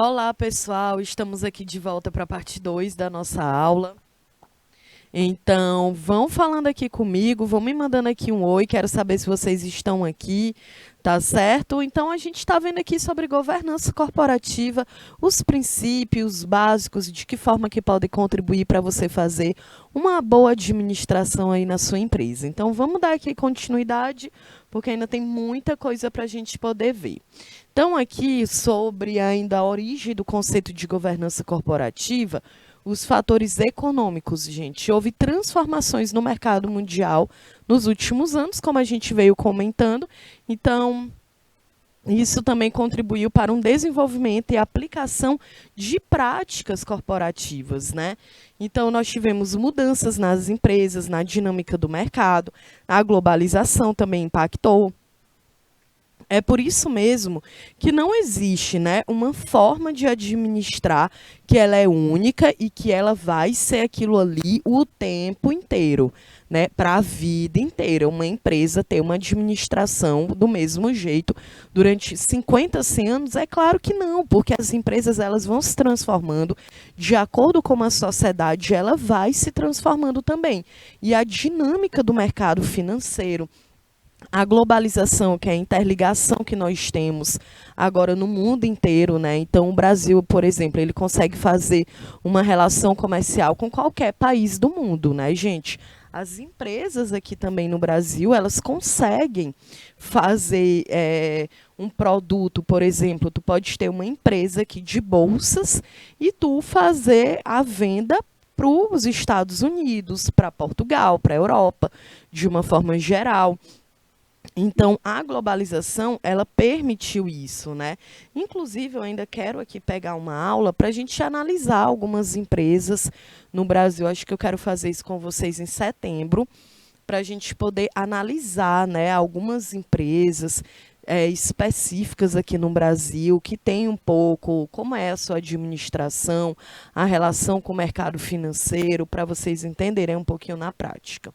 Olá, pessoal. Estamos aqui de volta para a parte 2 da nossa aula. Então, vão falando aqui comigo, vão me mandando aqui um oi, quero saber se vocês estão aqui, tá certo? Então, a gente está vendo aqui sobre governança corporativa, os princípios básicos, de que forma que podem contribuir para você fazer uma boa administração aí na sua empresa. Então, vamos dar aqui continuidade, porque ainda tem muita coisa para a gente poder ver. Então, aqui sobre ainda a origem do conceito de governança corporativa, os fatores econômicos, gente. Houve transformações no mercado mundial nos últimos anos, como a gente veio comentando. Então, isso também contribuiu para um desenvolvimento e aplicação de práticas corporativas, né? Então, nós tivemos mudanças nas empresas, na dinâmica do mercado, a globalização também impactou. É por isso mesmo que não existe, né, uma forma de administrar que ela é única e que ela vai ser aquilo ali o tempo inteiro, né, para a vida inteira. Uma empresa ter uma administração do mesmo jeito durante 50, 100 anos? É claro que não, porque as empresas elas vão se transformando de acordo com a sociedade, ela vai se transformando também. E a dinâmica do mercado financeiro, a globalização, que é a interligação que nós temos agora no mundo inteiro, né? Então, o Brasil, por exemplo, ele consegue fazer uma relação comercial com qualquer país do mundo, né, gente? As empresas aqui também no Brasil, elas conseguem fazer um produto, por exemplo, tu pode ter uma empresa aqui de bolsas e tu fazer a venda para os Estados Unidos, para Portugal, para a Europa, de uma forma geral. Então, a globalização, ela permitiu isso, né? Inclusive, eu ainda quero aqui pegar uma aula para a gente analisar algumas empresas no Brasil. Acho que eu quero fazer isso com vocês em setembro, para a gente poder analisar, né, algumas empresas específicas aqui no Brasil, que tem um pouco como é a sua administração, a relação com o mercado financeiro, para vocês entenderem um pouquinho na prática.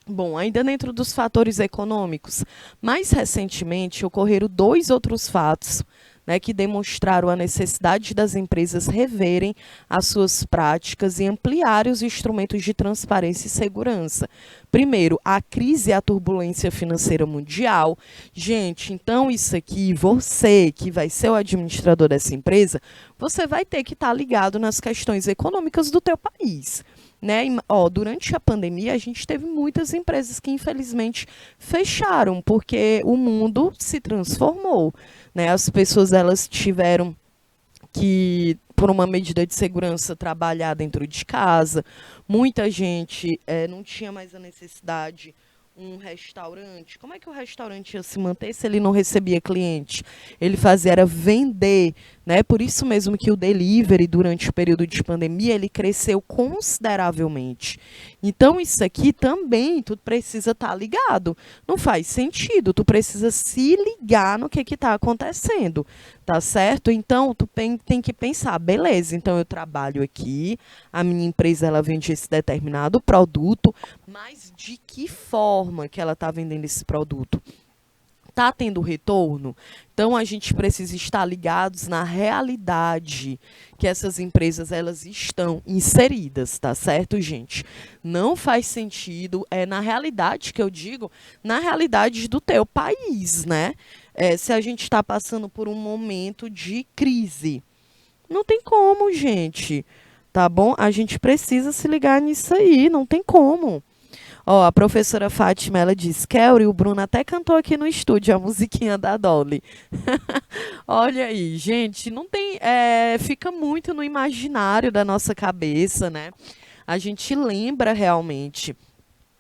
Bom, ainda dentro dos fatores econômicos, mais recentemente ocorreram dois outros fatos, né, que demonstraram a necessidade das empresas reverem as suas práticas e ampliarem os instrumentos de transparência e segurança. Primeiro, a crise e a turbulência financeira mundial. Gente, então isso aqui, você que vai ser o administrador dessa empresa, você vai ter que estar ligado nas questões econômicas do teu país. Né? Durante a pandemia, a gente teve muitas empresas que, infelizmente, fecharam, porque o mundo se transformou. Né? As pessoas elas tiveram que, por uma medida de segurança, trabalhar dentro de casa. Muita gente não tinha mais a necessidade um restaurante. Como é que o restaurante ia se manter se ele não recebia cliente? Ele fazia era vender, né? Por isso mesmo que o delivery durante o período de pandemia ele cresceu consideravelmente. Então isso aqui também tu precisa estar ligado. Não faz sentido. Tu precisa se ligar no que está acontecendo, tá certo? Então tu tem que pensar, beleza? Então eu trabalho aqui, a minha empresa ela vende esse determinado produto, mas de que forma que ela está vendendo esse produto? Está tendo retorno? Então a gente precisa estar ligados na realidade que essas empresas elas estão inseridas, tá certo, gente? Não faz sentido, na realidade que eu digo, na realidade do teu país, né? Se a gente está passando por um momento de crise. Não tem como, gente, tá bom? A gente precisa se ligar nisso aí, não tem como. Ó, a professora Fátima, ela diz, Kelly, o Bruno até cantou aqui no estúdio a musiquinha da Dolly. Olha aí, gente, não tem, fica muito no imaginário da nossa cabeça, né? A gente lembra realmente.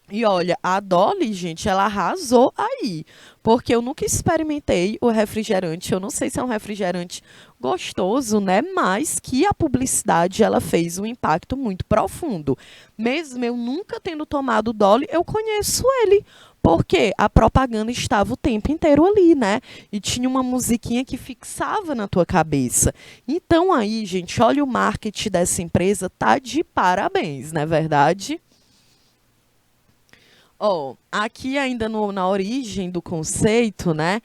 E olha, a Dolly, gente, ela arrasou aí, porque eu nunca experimentei o refrigerante, eu não sei se é um refrigerante gostoso, né? Mas que a publicidade ela fez um impacto muito profundo. Mesmo eu nunca tendo tomado Dolly, eu conheço ele, porque a propaganda estava o tempo inteiro ali, né? E tinha uma musiquinha que fixava na tua cabeça. Então aí, gente, olha o marketing dessa empresa, tá de parabéns, não é verdade? Ó, aqui ainda na origem do conceito, né,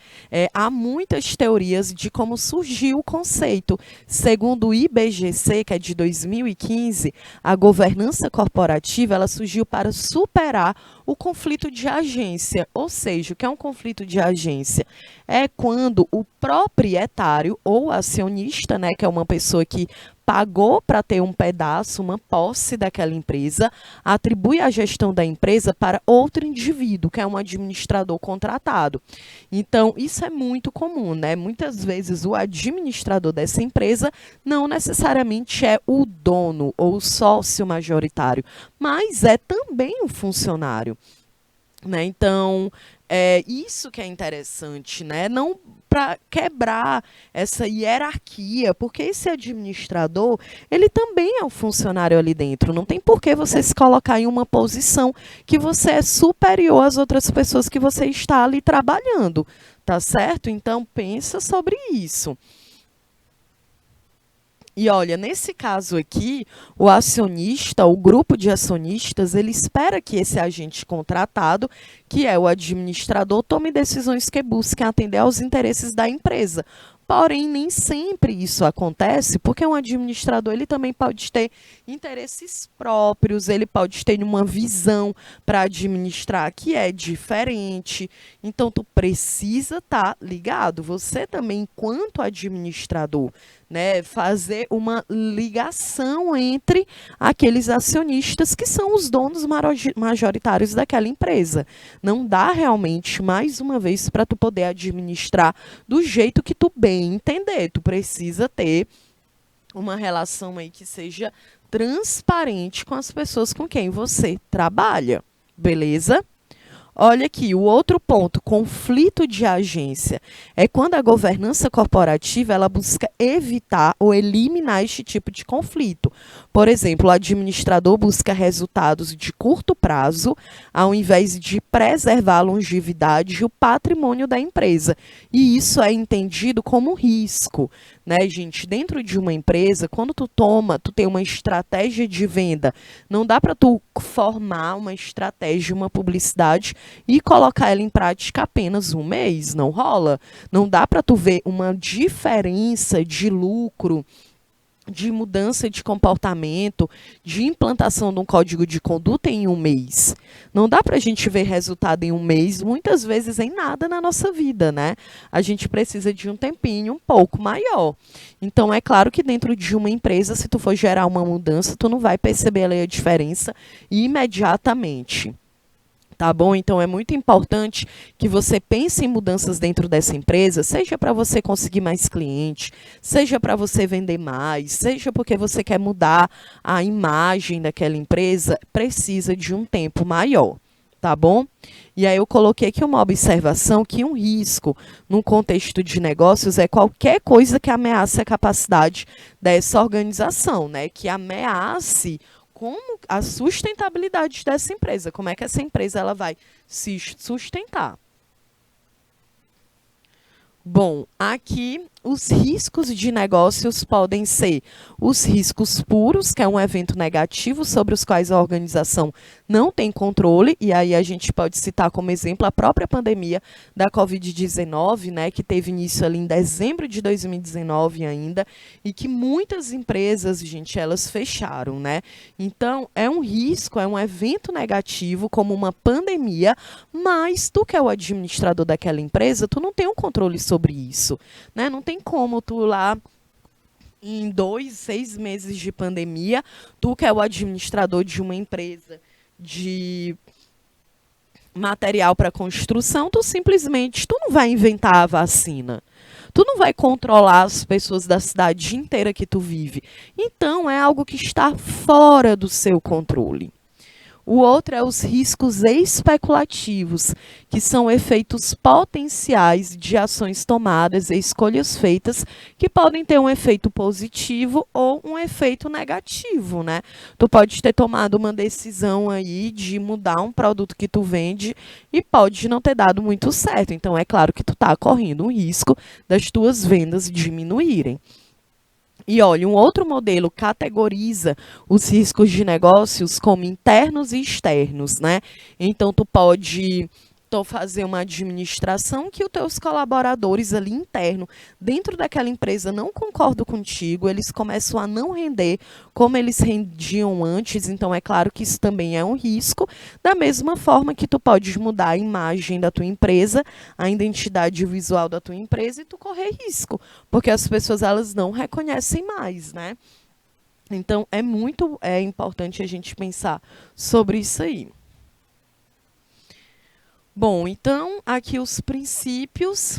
há muitas teorias de como surgiu o conceito. Segundo o IBGC, que é de 2015, a governança corporativa ela surgiu para superar o conflito de agência. Ou seja, o que é um conflito de agência? É quando o proprietário ou acionista, né, que é uma pessoa que pagou para ter um pedaço, uma posse daquela empresa, atribui a gestão da empresa para outro indivíduo, que é um administrador contratado. Então, isso é muito comum, né? Muitas vezes o administrador dessa empresa não necessariamente é o dono ou o sócio majoritário, mas é também um funcionário, né? Então, é isso que é interessante, né? Não para quebrar essa hierarquia, porque esse administrador, ele também é um funcionário ali dentro. Não tem por que você se colocar em uma posição que você é superior às outras pessoas que você está ali trabalhando, tá certo? Então, pensa sobre isso. E olha, nesse caso aqui, o acionista, o grupo de acionistas, ele espera que esse agente contratado, que é o administrador, tome decisões que busquem atender aos interesses da empresa. Porém, nem sempre isso acontece, porque um administrador ele também pode ter interesses próprios, ele pode ter uma visão para administrar que é diferente. Então, tu precisa estar ligado. Você também, enquanto administrador, né, fazer uma ligação entre aqueles acionistas que são os donos majoritários daquela empresa. Não dá realmente, mais uma vez, para tu poder administrar do jeito que tu bem entender. Tu precisa ter uma relação aí que seja transparente com as pessoas com quem você trabalha, beleza? Olha aqui, o outro ponto, conflito de agência, é quando a governança corporativa ela busca evitar ou eliminar este tipo de conflito. Por exemplo, o administrador busca resultados de curto prazo, ao invés de preservar a longevidade e o patrimônio da empresa. E isso é entendido como risco, né, gente? Dentro de uma empresa, quando tu tem uma estratégia de venda, não dá para tu formar uma estratégia, uma publicidade e colocar ela em prática apenas um mês, não rola. Não dá para tu ver uma diferença de lucro, de mudança de comportamento, de implantação de um código de conduta em um mês. Não dá para a gente ver resultado em um mês, muitas vezes em nada na nossa vida, né? A gente precisa de um tempinho um pouco maior. Então, é claro que dentro de uma empresa, se tu for gerar uma mudança, tu não vai perceber ali a diferença imediatamente. Tá bom? Então é muito importante que você pense em mudanças dentro dessa empresa, seja para você conseguir mais clientes, seja para você vender mais, seja porque você quer mudar a imagem daquela empresa, precisa de um tempo maior. Tá bom? E aí eu coloquei aqui uma observação que um risco num contexto de negócios é qualquer coisa que ameace a capacidade dessa organização, né? Que ameace como a sustentabilidade dessa empresa, como é que essa empresa ela vai se sustentar. Bom, aqui os riscos de negócios podem ser os riscos puros, que é um evento negativo sobre os quais a organização não tem controle, e aí a gente pode citar como exemplo a própria pandemia da Covid-19, né, que teve início ali em dezembro de 2019 ainda, e que muitas empresas, gente, elas fecharam, né? Então, é um risco, é um evento negativo, como uma pandemia, mas tu que é o administrador daquela empresa, tu não tem um controle sobre isso, né? Não tem como tu lá em 6 meses de pandemia, tu que é o administrador de uma empresa de material para construção, tu simplesmente tu não vai inventar a vacina. Tu não vai controlar as pessoas da cidade inteira que tu vive. Então é algo que está fora do seu controle. O outro é os riscos especulativos, que são efeitos potenciais de ações tomadas e escolhas feitas que podem ter um efeito positivo ou um efeito negativo, né? Tu pode ter tomado uma decisão aí de mudar um produto que tu vende e pode não ter dado muito certo. Então é claro que tu está correndo um risco das tuas vendas diminuírem. E olha, um outro modelo categoriza os riscos de negócios como internos e externos, né? Então, tu pode fazer uma administração que os teus colaboradores ali interno, dentro daquela empresa, não concordam contigo, eles começam a não render como eles rendiam antes, então é claro que isso também é um risco, da mesma forma que tu podes mudar a imagem da tua empresa, a identidade visual da tua empresa e tu correr risco, porque as pessoas elas não reconhecem mais, né? Então é muito importante a gente pensar sobre isso aí. Bom, então aqui os princípios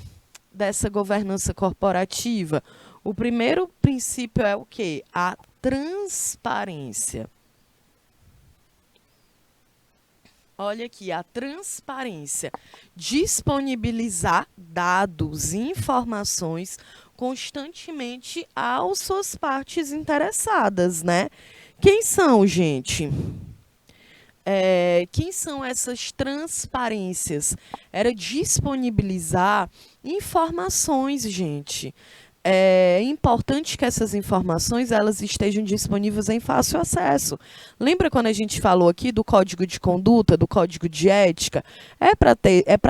dessa governança corporativa. O primeiro princípio é o quê? A transparência. Olha aqui, a transparência. Disponibilizar dados e informações constantemente às suas partes interessadas, né? Quem são, gente? Quem são essas transparências? Era disponibilizar informações, gente. É importante que essas informações elas estejam disponíveis em fácil acesso. Lembra quando a gente falou aqui do código de conduta, do código de ética? É para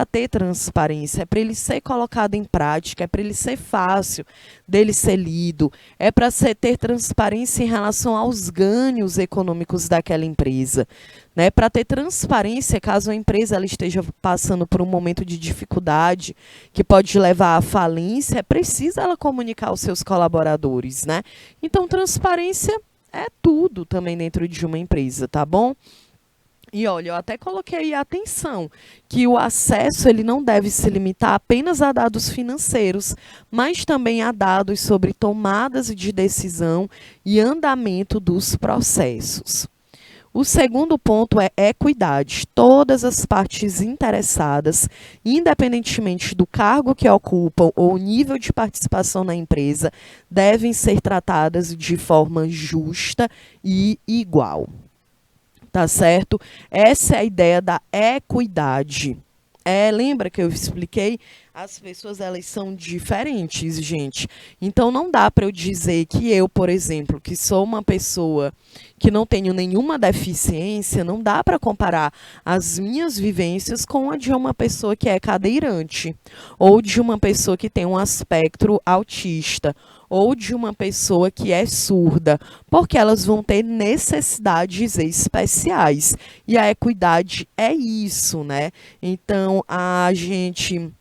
ter transparência, é para ele ser colocado em prática, é para ele ser fácil dele ser lido, é para ter transparência em relação aos ganhos econômicos daquela empresa. Né, para ter transparência, caso a empresa ela esteja passando por um momento de dificuldade, que pode levar à falência, é preciso ela comunicar aos seus colaboradores, né? Então, transparência é tudo também dentro de uma empresa, tá bom? E olha, eu até coloquei aí atenção que o acesso ele não deve se limitar apenas a dados financeiros, mas também a dados sobre tomadas de decisão e andamento dos processos. O segundo ponto é equidade. Todas as partes interessadas, independentemente do cargo que ocupam ou nível de participação na empresa, devem ser tratadas de forma justa e igual. Tá certo? Essa é a ideia da equidade. Lembra que eu expliquei? As pessoas elas são diferentes, gente. Então não dá para eu dizer que eu, por exemplo, que sou uma pessoa que não tenho nenhuma deficiência, não dá para comparar as minhas vivências com a de uma pessoa que é cadeirante, ou de uma pessoa que tem um aspecto autista, ou de uma pessoa que é surda, porque elas vão ter necessidades especiais. E a equidade é isso, né? Então, a gente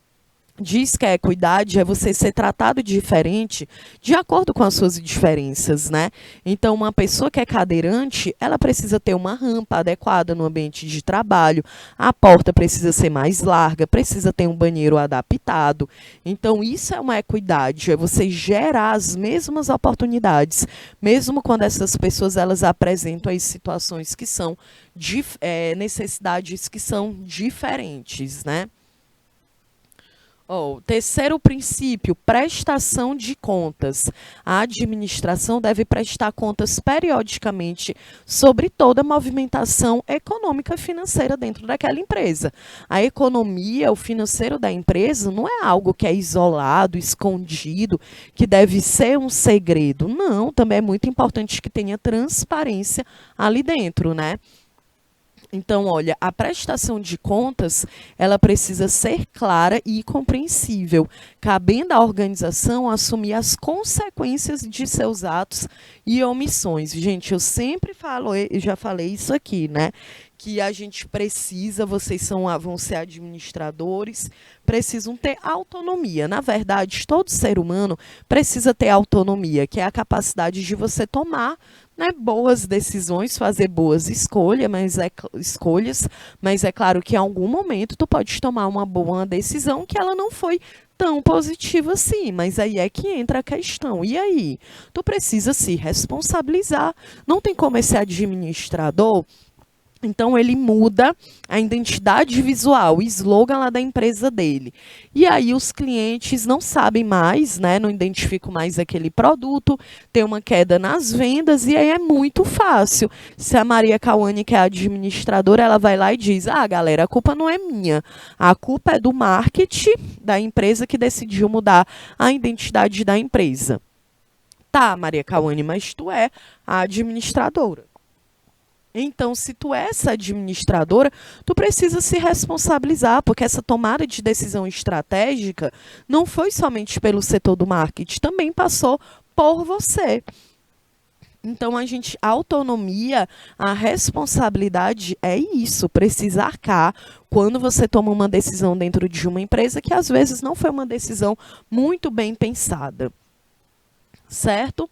diz que a equidade é você ser tratado diferente de acordo com as suas diferenças, né? Então, uma pessoa que é cadeirante, ela precisa ter uma rampa adequada no ambiente de trabalho, a porta precisa ser mais larga, precisa ter um banheiro adaptado. Então, isso é uma equidade, é você gerar as mesmas oportunidades, mesmo quando essas pessoas elas apresentam as situações que são necessidades que são diferentes, né? O terceiro princípio, prestação de contas. A administração deve prestar contas periodicamente sobre toda a movimentação econômica e financeira dentro daquela empresa. A economia, o financeiro da empresa não é algo que é isolado, escondido, que deve ser um segredo. Não, também é muito importante que tenha transparência ali dentro, né? Então, olha, a prestação de contas, ela precisa ser clara e compreensível, cabendo à organização assumir as consequências de seus atos e omissões. Gente, eu sempre falo, eu já falei isso aqui, né? Que a gente precisa, vão ser administradores, precisam ter autonomia. Na verdade, todo ser humano precisa ter autonomia, que é a capacidade de você tomar, né, boas decisões, fazer boas escolhas, mas é claro que em algum momento tu pode tomar uma boa decisão que ela não foi tão positiva assim, mas aí é que entra a questão. E aí? Tu precisa se responsabilizar. Não tem como esse administrador. Então, ele muda a identidade visual, o slogan lá da empresa dele. E aí, os clientes não sabem mais, né? Não identificam mais aquele produto, tem uma queda nas vendas, e aí é muito fácil. Se a Maria Cauane, que é a administradora, ela vai lá e diz: ah, galera, a culpa não é minha, a culpa é do marketing da empresa que decidiu mudar a identidade da empresa. Tá, Maria Cauane, mas tu é a administradora. Então, se tu é essa administradora, tu precisa se responsabilizar, porque essa tomada de decisão estratégica não foi somente pelo setor do marketing, também passou por você. Então, a autonomia, a responsabilidade é isso, precisa arcar quando você toma uma decisão dentro de uma empresa que às vezes não foi uma decisão muito bem pensada, certo?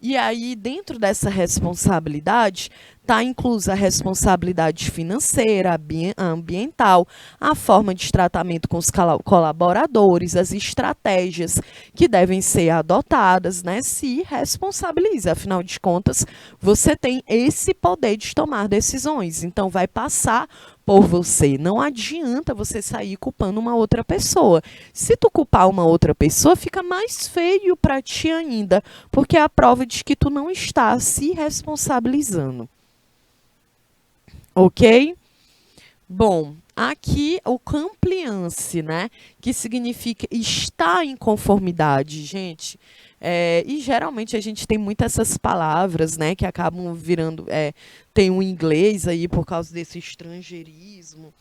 E aí, dentro dessa responsabilidade, está inclusa a responsabilidade financeira, ambiental, a forma de tratamento com os colaboradores, as estratégias que devem ser adotadas, né? Se responsabilize, afinal de contas, você tem esse poder de tomar decisões, então vai passar por você. Não adianta você sair culpando uma outra pessoa. Se tu culpar uma outra pessoa, fica mais feio para ti ainda, porque é a prova de que tu não está se responsabilizando. Ok? Bom, aqui o compliance, né? Que significa estar em conformidade, gente. E geralmente a gente tem muitas essas palavras, né? Que acabam virando. Tem o inglês aí por causa desse estrangeirismo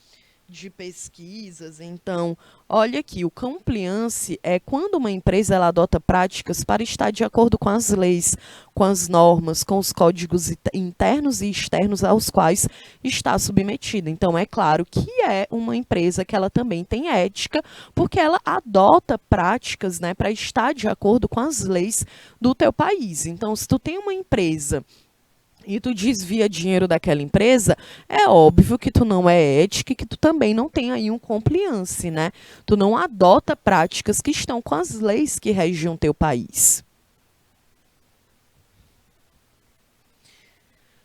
de pesquisas. Então, olha aqui, o compliance é quando uma empresa ela adota práticas para estar de acordo com as leis, com as normas, com os códigos internos e externos aos quais está submetida. Então, é claro que é uma empresa que ela também tem ética, porque ela adota práticas, né, para estar de acordo com as leis do teu país. Então, se tu tem uma empresa e tu desvia dinheiro daquela empresa, é óbvio que tu não é ética e que tu também não tem aí um compliance, né? Tu não adota práticas que estão com as leis que regem o teu país.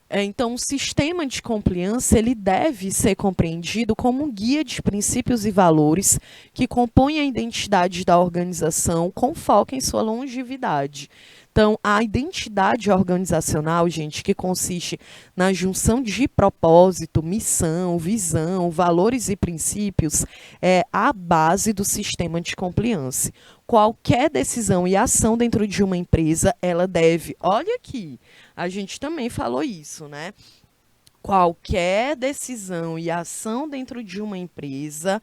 Então, o sistema de compliance ele deve ser compreendido como um guia de princípios e valores que compõe a identidade da organização com foco em sua longevidade. Então, a identidade organizacional, gente, que consiste na junção de propósito, missão, visão, valores e princípios, é a base do sistema de compliance. Qualquer decisão e ação dentro de uma empresa, ela deve, olha aqui, a gente também falou isso, né? Qualquer decisão e ação dentro de uma empresa,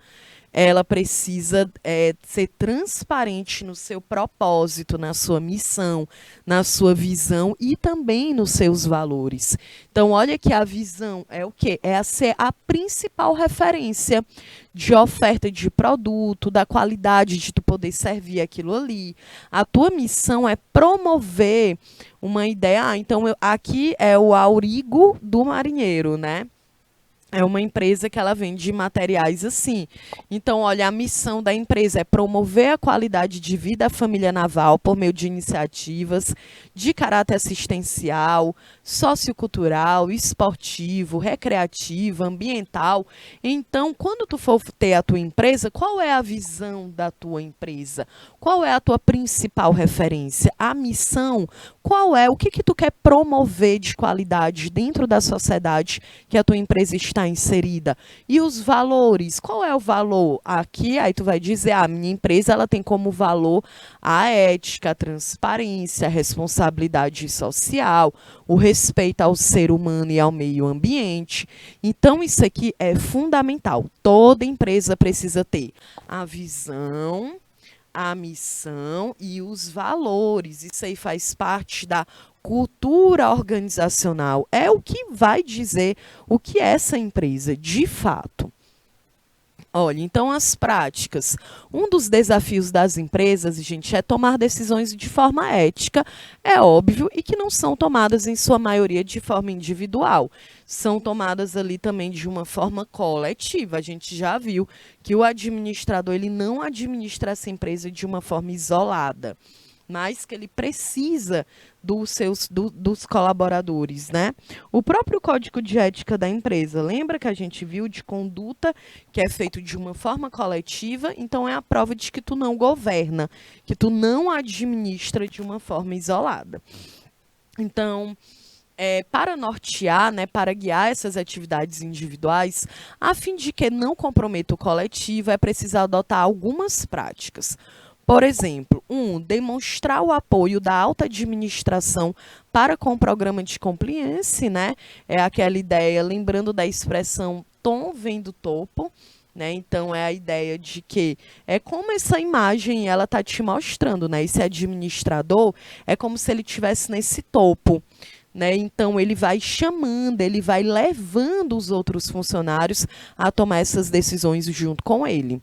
ela precisa ser transparente no seu propósito, na sua missão, na sua visão e também nos seus valores. Então, olha que a visão é o quê? É ser a principal referência de oferta de produto, da qualidade de tu poder servir aquilo ali. A tua missão é promover uma ideia. Então, aqui é o aurigo do marinheiro, né? É uma empresa que ela vende materiais assim. Então, olha, a missão da empresa é promover a qualidade de vida da família naval por meio de iniciativas de caráter assistencial, sociocultural, esportivo, recreativo, ambiental. Então, quando tu for ter a tua empresa, qual é a visão da tua empresa? Qual é a tua principal referência? A missão, qual é? O que tu quer promover de qualidade dentro da sociedade que a tua empresa está inserida? E os valores, qual é o valor? Aqui, aí tu vai dizer, a minha empresa ela tem como valor a ética, a transparência, a responsabilidade social, o respeito ao ser humano e ao meio ambiente. Então, isso aqui é fundamental. Toda empresa precisa ter a visão, a missão e os valores. Isso aí faz parte da cultura organizacional. É o que vai dizer o que é essa empresa, de fato. Olha, então as práticas. Um dos desafios das empresas, gente, é tomar decisões de forma ética, é óbvio, e que não são tomadas em sua maioria de forma individual. São tomadas ali também de uma forma coletiva. A gente já viu que o administrador ele não administra essa empresa de uma forma isolada, mas que ele precisa dos colaboradores, né? O próprio código de ética da empresa, lembra que a gente viu de conduta que é feito de uma forma coletiva, então é a prova de que tu não governa, que tu não administra de uma forma isolada. Então, para nortear, né, para guiar essas atividades individuais, a fim de que não comprometa o coletivo, é preciso adotar algumas práticas. Por exemplo, demonstrar o apoio da alta administração para com o programa de compliance, né? É aquela ideia, lembrando da expressão tom vem do topo, né? Então é a ideia de que é como essa imagem ela tá te mostrando, né? Esse administrador é como se ele estivesse nesse topo. Né? Então, ele vai chamando, ele vai levando os outros funcionários a tomar essas decisões junto com ele.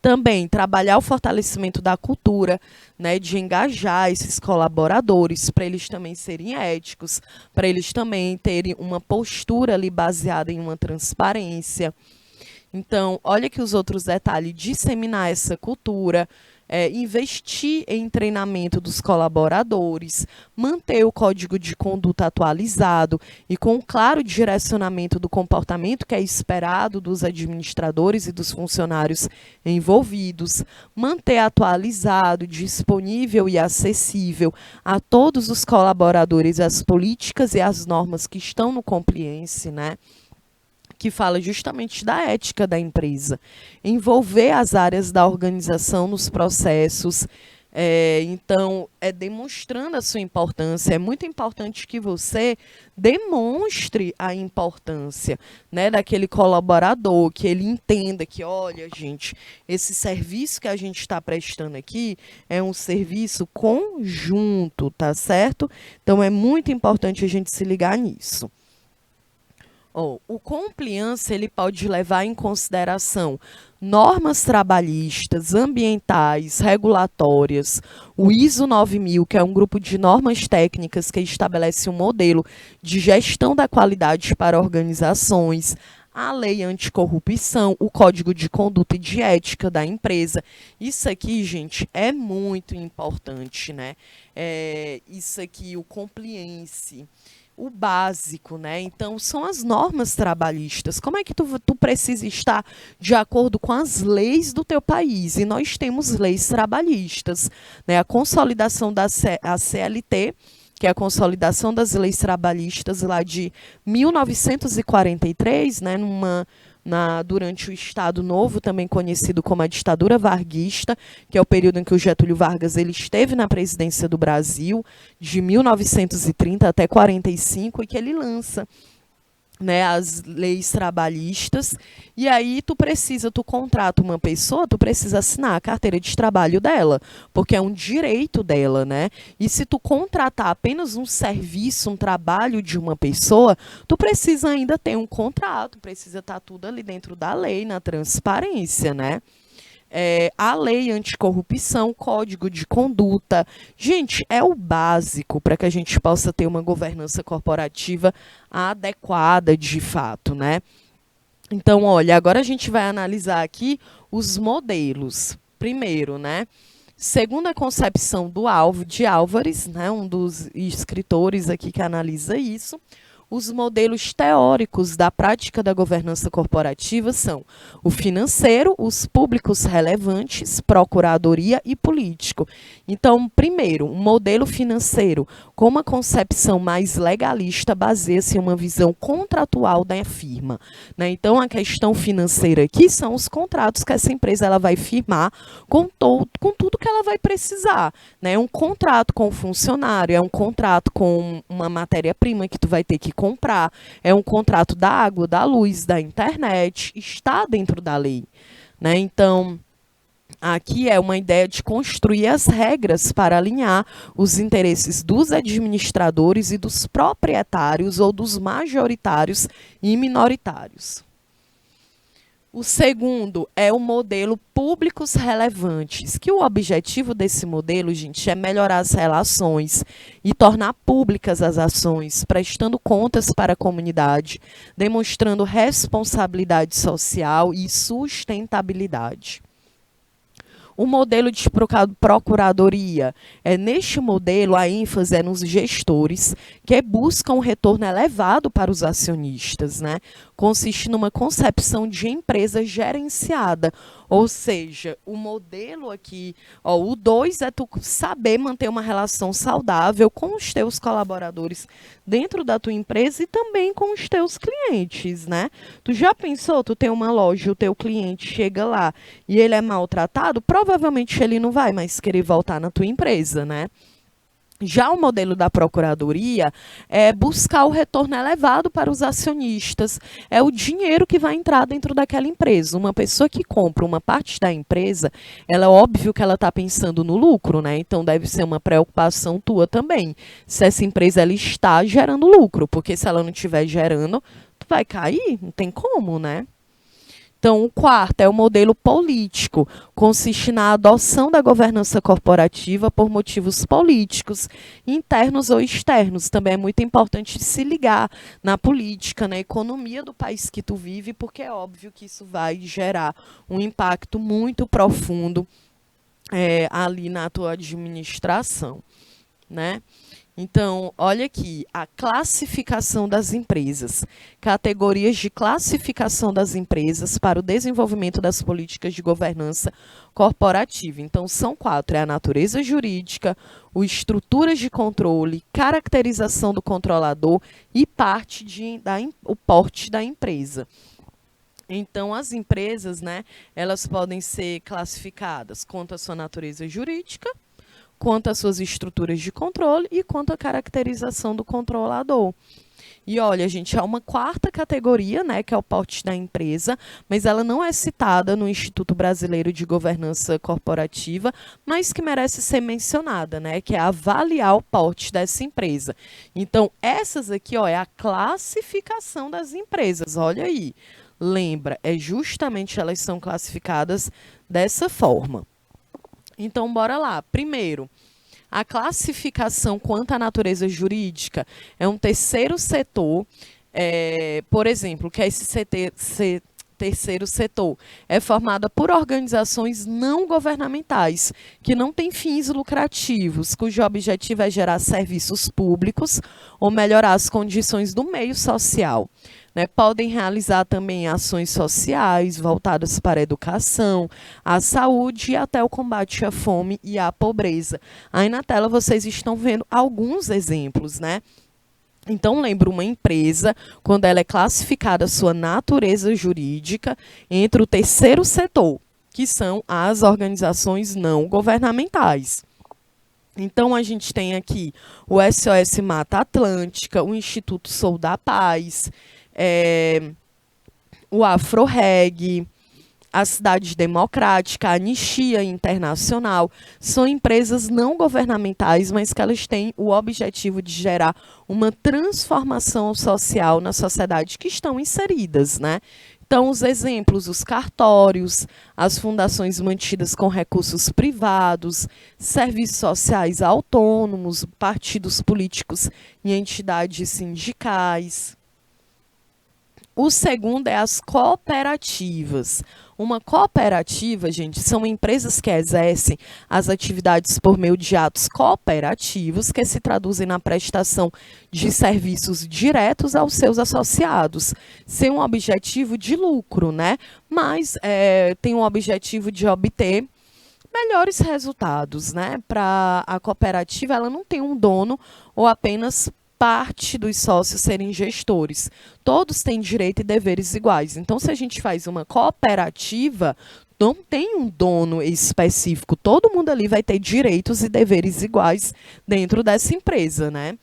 Também trabalhar o fortalecimento da cultura, né, de engajar esses colaboradores, para eles também serem éticos, para eles também terem uma postura ali baseada em uma transparência. Então, olha que os outros detalhes, disseminar essa cultura, investir em treinamento dos colaboradores, manter o código de conduta atualizado e com um claro direcionamento do comportamento que é esperado dos administradores e dos funcionários envolvidos, manter atualizado, disponível e acessível a todos os colaboradores as políticas e as normas que estão no compliance, né? Que fala justamente da ética da empresa, envolver as áreas da organização nos processos. Então, demonstrando a sua importância. É muito importante que você demonstre a importância, né, daquele colaborador, que ele entenda que, olha, gente, esse serviço que a gente está prestando aqui é um serviço conjunto, tá certo? Então, é muito importante a gente se ligar nisso. O compliance ele pode levar em consideração normas trabalhistas, ambientais, regulatórias, o ISO 9000, que é um grupo de normas técnicas que estabelece um modelo de gestão da qualidade para organizações, a lei anticorrupção, o código de conduta e de ética da empresa. Isso aqui, gente, é muito importante, né? Isso aqui, o compliance, o básico, né? Então, são as normas trabalhistas. Como é que tu precisa estar de acordo com as leis do teu país? E nós temos leis trabalhistas, né? A consolidação da CLT, que é a consolidação das leis trabalhistas lá de 1943, né? Durante o Estado Novo, também conhecido como a ditadura varguista, que é o período em que o Getúlio Vargas ele esteve na presidência do Brasil, de 1930 até 45, e que ele lança, né, as leis trabalhistas. E aí tu contrata uma pessoa, tu precisa assinar a carteira de trabalho dela, porque é um direito dela, né? E se tu contratar apenas um serviço, um trabalho de uma pessoa, tu precisa ainda ter um contrato, precisa estar tudo ali dentro da lei, na transparência, né? A lei anticorrupção, código de conduta. Gente, é o básico para que a gente possa ter uma governança corporativa adequada de fato, né? Então, olha, agora a gente vai analisar aqui os modelos. Primeiro, né? Segundo a concepção de Álvares, né, um dos escritores aqui que analisa isso, os modelos teóricos da prática da governança corporativa são o financeiro, os públicos relevantes, procuradoria e político. Então, primeiro, um modelo financeiro com uma concepção mais legalista baseia-se em uma visão contratual da firma, né? Então, a questão financeira aqui são os contratos que essa empresa ela vai firmar com tudo que ela vai precisar, né? É um contrato com o funcionário, é um contrato com uma matéria-prima que tu vai ter que comprar, é um contrato da água, da luz, da internet, está dentro da lei, né? Então, aqui é uma ideia de construir as regras para alinhar os interesses dos administradores e dos proprietários ou dos majoritários e minoritários. O segundo é o modelo públicos relevantes, que o objetivo desse modelo, gente, é melhorar as relações e tornar públicas as ações, prestando contas para a comunidade, demonstrando responsabilidade social e sustentabilidade. O modelo de procuradoria. Neste modelo, a ênfase é nos gestores, que buscam um retorno elevado para os acionistas, né? Consiste numa concepção de empresa gerenciada, Ou seja, o modelo aqui, ó, o 2 é tu saber manter uma relação saudável com os teus colaboradores dentro da tua empresa e também com os teus clientes, né? Tu já pensou, tu tem uma loja, o teu cliente chega lá e ele é maltratado, provavelmente ele não vai mais querer voltar na tua empresa, né? Já o modelo da procuradoria é buscar o retorno elevado para os acionistas. É o dinheiro que vai entrar dentro daquela empresa. Uma pessoa que compra uma parte da empresa, ela é óbvio que ela está pensando no lucro, né? Então deve ser uma preocupação tua também. Se essa empresa ela está gerando lucro, porque se ela não estiver gerando, tu vai cair, não tem como, né? Então, o quarto é o modelo político, consiste na adoção da governança corporativa por motivos políticos, internos ou externos. Também é muito importante se ligar na política, na economia do país que tu vive, porque é óbvio que isso vai gerar um impacto muito profundo ali na tua administração, né? Então, olha aqui, a classificação das empresas. Categorias de classificação das empresas para o desenvolvimento das políticas de governança corporativa. Então, são 4. É a natureza jurídica, o estruturas de controle, caracterização do controlador e o porte da empresa. Então, as empresas, né, elas podem ser classificadas quanto à sua natureza jurídica, quanto às suas estruturas de controle e quanto à caracterização do controlador. E olha, gente, há uma quarta categoria, né, que é o porte da empresa, mas ela não é citada no Instituto Brasileiro de Governança Corporativa, mas que merece ser mencionada, né, que é avaliar o porte dessa empresa. Então, essas aqui, ó, é a classificação das empresas, olha aí. Lembra, justamente elas são classificadas dessa forma. Então, bora lá. Primeiro, a classificação quanto à natureza jurídica é um terceiro setor, por exemplo, que é esse terceiro setor é formada por organizações não governamentais, que não têm fins lucrativos, cujo objetivo é gerar serviços públicos ou melhorar as condições do meio social. Né, podem realizar também ações sociais voltadas para a educação, a saúde e até o combate à fome e à pobreza. Aí na tela vocês estão vendo alguns exemplos, né? Então, lembra uma empresa, quando ela é classificada sua natureza jurídica, entre o terceiro setor, que são as organizações não governamentais. Então, a gente tem aqui o SOS Mata Atlântica, o Instituto Sou da Paz, o AfroReg, a Cidade Democrática, a Anistia Internacional, são empresas não governamentais, mas que elas têm o objetivo de gerar uma transformação social na sociedade que estão inseridas, né? Então, os exemplos, os cartórios, as fundações mantidas com recursos privados, serviços sociais autônomos, partidos políticos e entidades sindicais. O segundo é as cooperativas. Uma cooperativa, gente, são empresas que exercem as atividades por meio de atos cooperativos, que se traduzem na prestação de serviços diretos aos seus associados, sem um objetivo de lucro, né? Mas tem um objetivo de obter melhores resultados, né? Para a cooperativa, ela não tem um dono ou apenas parte dos sócios serem gestores. Todos têm direito e deveres iguais. Então, se a gente faz uma cooperativa, não tem um dono específico. Todo mundo ali vai ter direitos e deveres iguais dentro dessa empresa, né?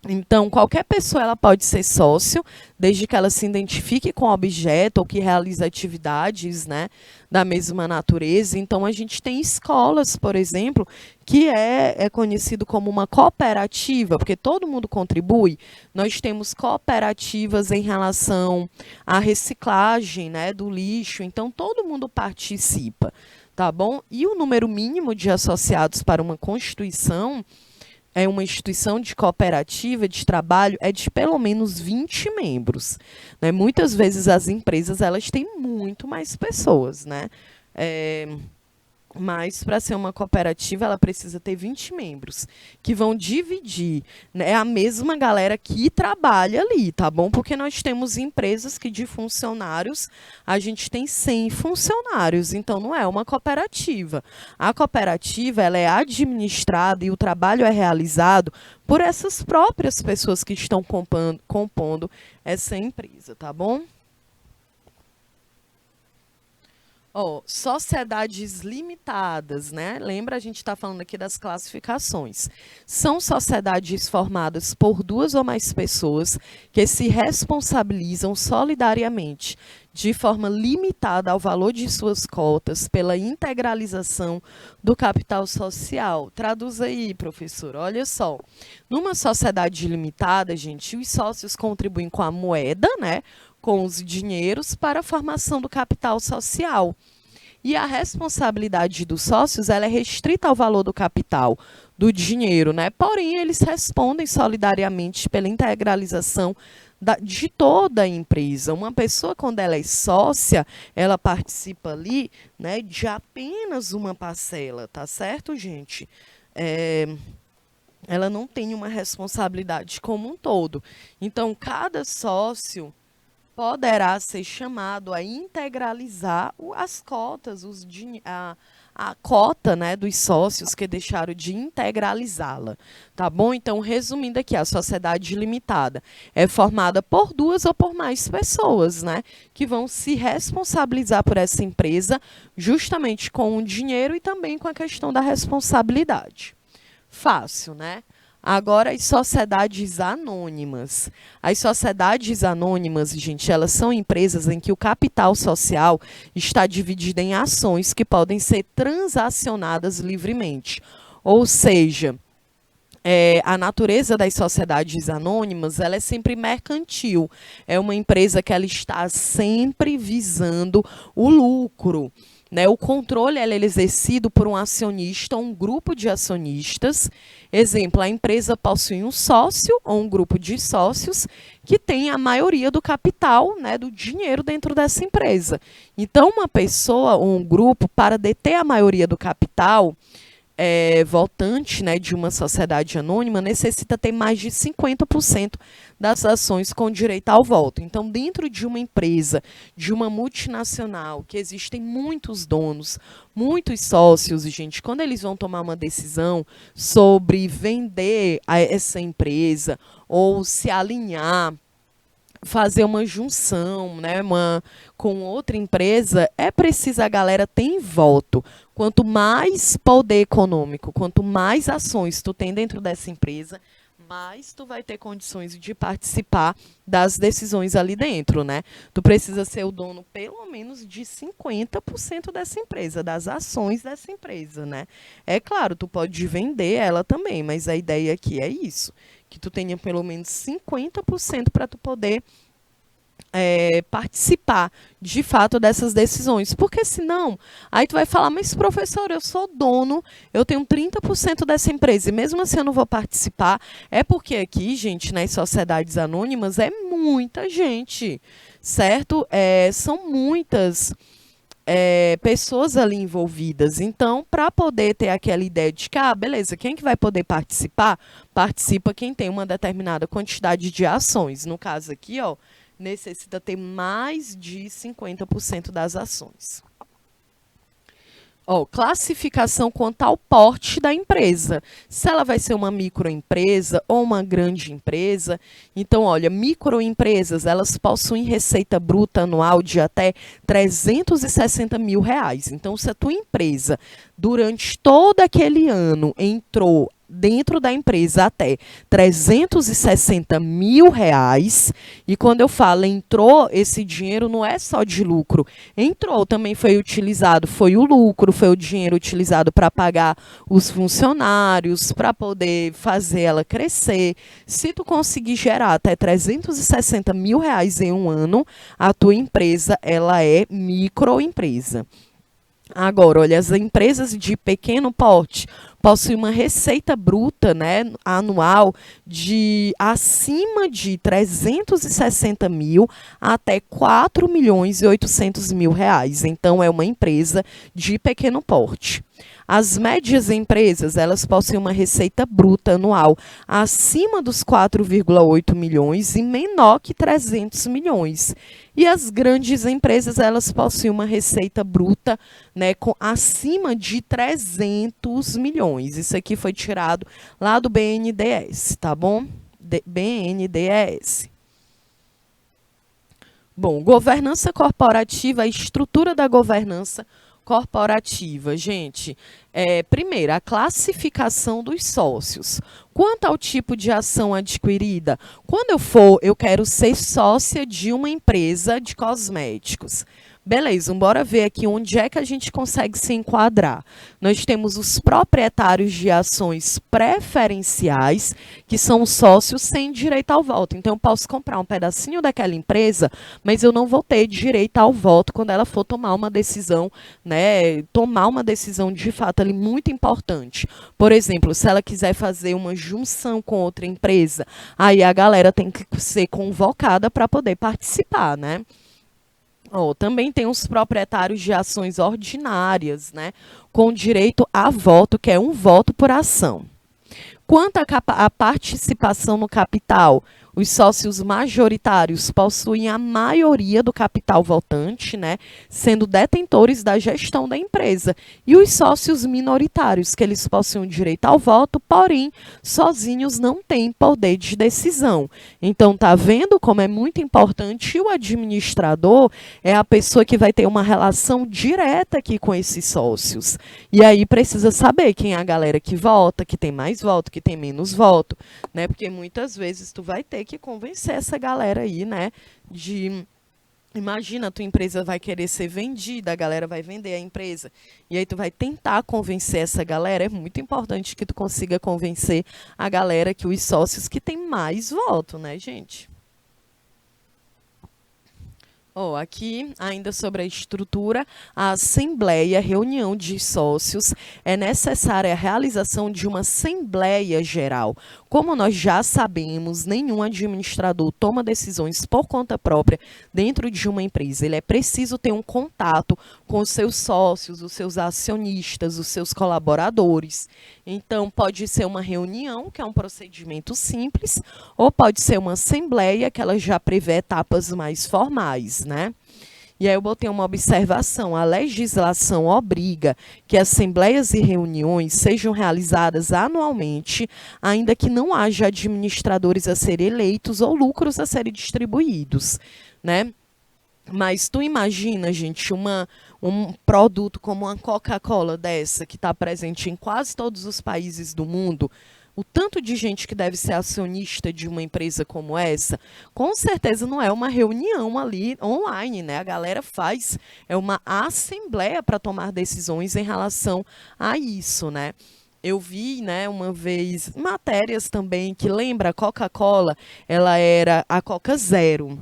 Então, qualquer pessoa ela pode ser sócio, desde que ela se identifique com o objeto ou que realize atividades, né, da mesma natureza. Então, a gente tem escolas, por exemplo, que é conhecido como uma cooperativa, porque todo mundo contribui. Nós temos cooperativas em relação à reciclagem, né, do lixo, então todo mundo participa, tá bom? E o número mínimo de associados para uma constituição uma instituição de cooperativa de trabalho é de pelo menos 20 membros. Né? Muitas vezes as empresas elas têm muito mais pessoas. Né? Mas para ser uma cooperativa, ela precisa ter 20 membros, que vão dividir, né, a mesma galera que trabalha ali, tá bom? Porque nós temos empresas que de funcionários, a gente tem 100 funcionários, então não é uma cooperativa. A cooperativa, ela é administrada e o trabalho é realizado por essas próprias pessoas que estão compondo essa empresa, tá bom? Ó, sociedades limitadas, né? Lembra, a gente está falando aqui das classificações. São sociedades formadas por duas ou mais pessoas que se responsabilizam solidariamente, de forma limitada ao valor de suas cotas, pela integralização do capital social. Traduz aí, professor. Olha só. Numa sociedade limitada, gente, os sócios contribuem com a moeda, né? Com os dinheiros para a formação do capital social. E a responsabilidade dos sócios ela é restrita ao valor do capital, do dinheiro, né? Porém, eles respondem solidariamente pela integralização de toda a empresa. Uma pessoa, quando ela é sócia, ela participa ali, né, de apenas uma parcela, tá certo, gente? Ela não tem uma responsabilidade como um todo. Então, cada sócio poderá ser chamado a integralizar as cotas, a cota, né, dos sócios que deixaram de integralizá-la. Tá bom? Então, resumindo aqui, a sociedade limitada é formada por duas ou por mais pessoas, né, que vão se responsabilizar por essa empresa justamente com o dinheiro e também com a questão da responsabilidade. Fácil, né? Agora, as sociedades anônimas. As sociedades anônimas, gente, elas são empresas em que o capital social está dividido em ações que podem ser transacionadas livremente. Ou seja, a natureza das sociedades anônimas ela é sempre mercantil. É uma empresa que ela está sempre visando o lucro. Né? O controle é exercido por um acionista ou um grupo de acionistas. Exemplo, a empresa possui um sócio ou um grupo de sócios que tem a maioria do capital, né, do dinheiro dentro dessa empresa. Então, uma pessoa ou um grupo, para deter a maioria do capital, votante, né, de uma sociedade anônima necessita ter mais de 50% das ações com direito ao voto. Então, dentro de uma empresa, de uma multinacional, que existem muitos donos, muitos sócios, gente, quando eles vão tomar uma decisão sobre vender essa empresa ou se alinhar, fazer uma junção, né, com outra empresa, é preciso a galera ter voto. Quanto mais poder econômico, quanto mais ações tu tem dentro dessa empresa, mais tu vai ter condições de participar das decisões ali dentro, né? Tu precisa ser o dono pelo menos de 50% dessa empresa, das ações dessa empresa, né? É claro, tu pode vender ela também, mas a ideia aqui é isso, que tu tenha pelo menos 50% para tu poder participar de fato dessas decisões. Porque senão, aí tu vai falar, mas professor, eu sou dono, eu tenho 30% dessa empresa e mesmo assim eu não vou participar. É porque aqui, gente, nas sociedades anônimas é muita gente, certo? São muitas pessoas ali envolvidas. Então, para poder ter aquela ideia de que, beleza, quem que vai poder participar? Participa quem tem uma determinada quantidade de ações. No caso aqui, ó, necessita ter mais de 50% das ações. Ó, classificação quanto ao porte da empresa. Se ela vai ser uma microempresa ou uma grande empresa. Então, olha, microempresas, elas possuem receita bruta anual de até 360 mil reais. Então, se a tua empresa, durante todo aquele ano, entrou dentro da empresa até 360 mil reais. E quando eu falo entrou, esse dinheiro não é só de lucro. Entrou, também foi utilizado, foi o lucro, foi o dinheiro utilizado para pagar os funcionários, para poder fazer ela crescer. Se tu conseguir gerar até 360 mil reais em um ano, a tua empresa ela é microempresa. Agora, olha, as empresas de pequeno porte possuem uma receita bruta, né, anual de acima de 360 mil até 4 milhões e 800 mil reais. Então, é uma empresa de pequeno porte. As médias empresas, elas possuem uma receita bruta anual acima dos 4,8 milhões e menor que 300 milhões. E as grandes empresas, elas possuem uma receita bruta, né, acima de 300 milhões. Isso aqui foi tirado lá do BNDES, tá bom? BNDES. Bom, governança corporativa, a estrutura da governança corporativa, gente. Primeiro, a classificação dos sócios. Quanto ao tipo de ação adquirida, quando eu quero ser sócia de uma empresa de cosméticos. Beleza, bora ver aqui onde é que a gente consegue se enquadrar. Nós temos os proprietários de ações preferenciais, que são sócios sem direito ao voto. Então, eu posso comprar um pedacinho daquela empresa, mas eu não vou ter direito ao voto quando ela for tomar uma decisão, né? Tomar uma decisão de fato ali muito importante. Por exemplo, se ela quiser fazer uma junção com outra empresa, aí a galera tem que ser convocada para poder participar, né? Também tem os proprietários de ações ordinárias, né, com direito a voto, que é um voto por ação. Quanto à participação no capital, os sócios majoritários possuem a maioria do capital votante, né, sendo detentores da gestão da empresa. E os sócios minoritários, que eles possuem o direito ao voto, porém, sozinhos não têm poder de decisão. Então, tá vendo como é muito importante? O administrador é a pessoa que vai ter uma relação direta aqui com esses sócios. E aí precisa saber quem é a galera que vota, que tem mais voto, que tem menos voto, né? Porque muitas vezes tu vai ter que convencer essa galera aí, né? Imagina, a tua empresa vai querer ser vendida, a galera vai vender a empresa. E aí tu vai tentar convencer essa galera. É muito importante que tu consiga convencer a galera, que os sócios que têm mais voto, né, gente? Aqui, ainda sobre a estrutura, a assembleia, reunião de sócios, é necessária a realização de uma assembleia geral. Como nós já sabemos, nenhum administrador toma decisões por conta própria dentro de uma empresa. Ele é preciso ter um contato com os seus sócios, os seus acionistas, os seus colaboradores. Então, pode ser uma reunião, que é um procedimento simples, ou pode ser uma assembleia, que ela já prevê etapas mais formais, né? E aí eu botei uma observação: a legislação obriga que assembleias e reuniões sejam realizadas anualmente, ainda que não haja administradores a serem eleitos ou lucros a serem distribuídos, né? Mas tu imagina, gente, um produto como uma Coca-Cola dessa, que está presente em quase todos os países do mundo, o tanto de gente que deve ser acionista de uma empresa como essa, com certeza não é uma reunião ali online, né? A galera faz uma assembleia para tomar decisões em relação a isso, né? Eu vi, né, uma vez matérias também que lembra a Coca-Cola, ela era a Coca Zero.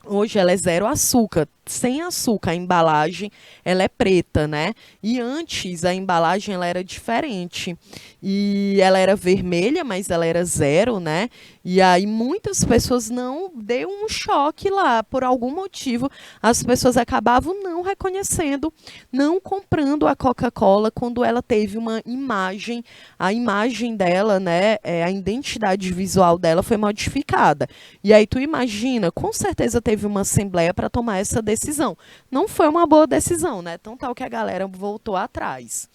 Hoje ela é zero açúcar, sem açúcar. A embalagem ela é preta, né? E antes a embalagem ela era diferente. E ela era vermelha, mas ela era zero, né? E aí muitas pessoas não deu um choque lá. Por algum motivo, as pessoas acabavam não reconhecendo, não comprando a Coca-Cola quando ela teve uma imagem, a imagem dela, né? A identidade visual dela foi modificada. E aí tu imagina, com certeza teve uma assembleia para tomar essa decisão. Não foi uma boa decisão, né? Tão tal que a galera voltou atrás.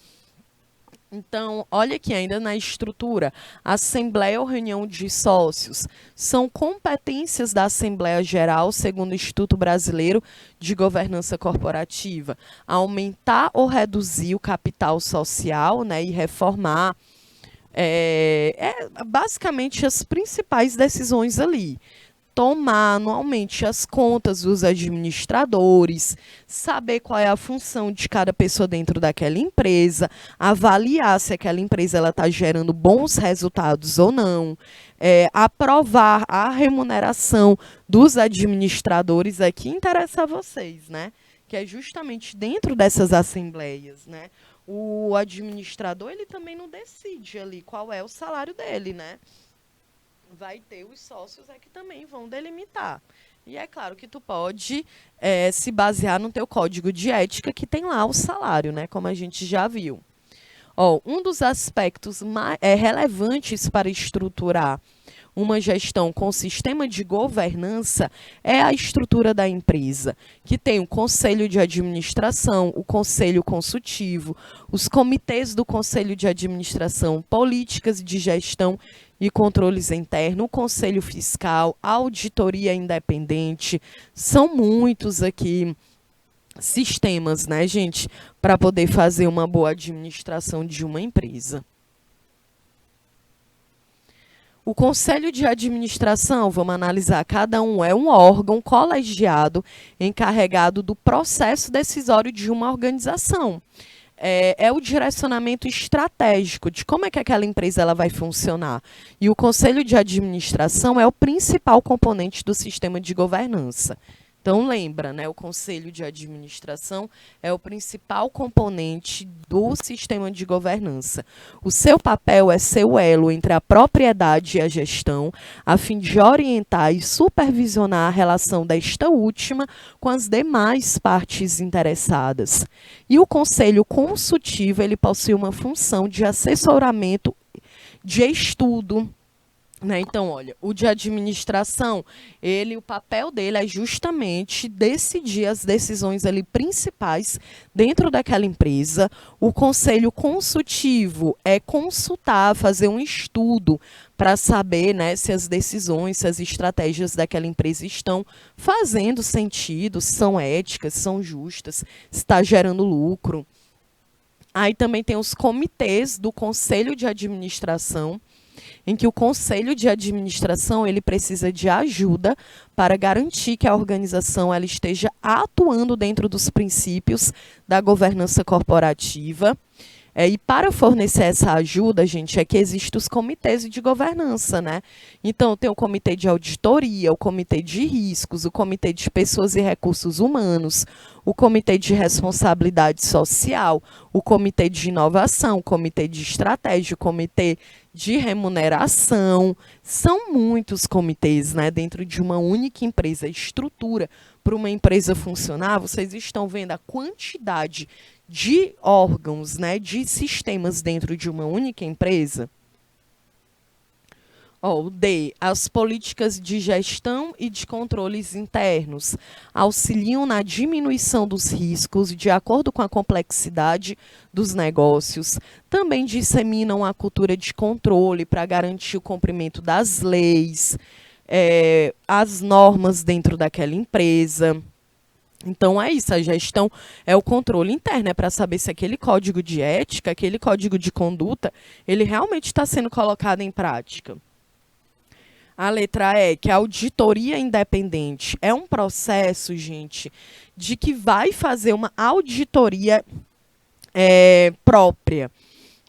Então, olha aqui ainda na estrutura, assembleia ou reunião de sócios são competências da Assembleia Geral, segundo o Instituto Brasileiro de Governança Corporativa, aumentar ou reduzir o capital social, né, e reformar basicamente as principais decisões ali. Tomar anualmente as contas dos administradores, saber qual é a função de cada pessoa dentro daquela empresa, avaliar se aquela empresa está gerando bons resultados ou não, aprovar a remuneração dos administradores. Aqui interessa a vocês, né? que é justamente dentro dessas assembleias, né? O administrador, ele também não decide ali qual é o salário dele, né? Vai ter os sócios é que também vão delimitar. E é claro que tu pode se basear no teu código de ética que tem lá o salário, né? Como a gente já viu. Ó, um dos aspectos relevantes para estruturar uma gestão com sistema de governança é a estrutura da empresa, que tem o conselho de administração, o conselho consultivo, os comitês do conselho de administração, políticas de gestão e controles internos, o conselho fiscal, a auditoria independente. São muitos aqui sistemas, né, gente, para poder fazer uma boa administração de uma empresa. O conselho de administração, vamos analisar, cada um é um órgão colegiado encarregado do processo decisório de uma organização. É o direcionamento estratégico de como é que aquela empresa ela vai funcionar. E o conselho de administração é o principal componente do sistema de governança. Então, lembra, né? O conselho de administração é o principal componente do sistema de governança. O seu papel é ser o elo entre a propriedade e a gestão, a fim de orientar e supervisionar a relação desta última com as demais partes interessadas. E o conselho consultivo, ele possui uma função de assessoramento, de estudo, né? Então, olha, o de administração, o papel dele é justamente decidir as decisões ali principais dentro daquela empresa. O conselho consultivo é consultar, fazer um estudo para saber, né, se as decisões, se as estratégias daquela empresa estão fazendo sentido, são éticas, são justas, se está gerando lucro. Aí também tem os comitês do conselho de administração, em que o conselho de administração ele precisa de ajuda para garantir que a organização ela esteja atuando dentro dos princípios da governança corporativa. E para fornecer essa ajuda, gente, é que existem os comitês de governança, né? Então, tem o comitê de auditoria, o comitê de riscos, o comitê de pessoas e recursos humanos, o comitê de responsabilidade social, o comitê de inovação, o comitê de estratégia, o comitê de remuneração. São muitos comitês, né, dentro de uma única empresa. A estrutura para uma empresa funcionar, vocês estão vendo a quantidade de órgãos, né, de sistemas dentro de uma única empresa. O D, as políticas de gestão e de controles internos auxiliam na diminuição dos riscos de acordo com a complexidade dos negócios. Também disseminam a cultura de controle para garantir o cumprimento das leis, as normas dentro daquela empresa. Então, é isso, a gestão é o controle interno, é para saber se aquele código de ética, aquele código de conduta, ele realmente está sendo colocado em prática. A letra E, que é a auditoria independente, é um processo, gente, de que vai fazer uma auditoria própria,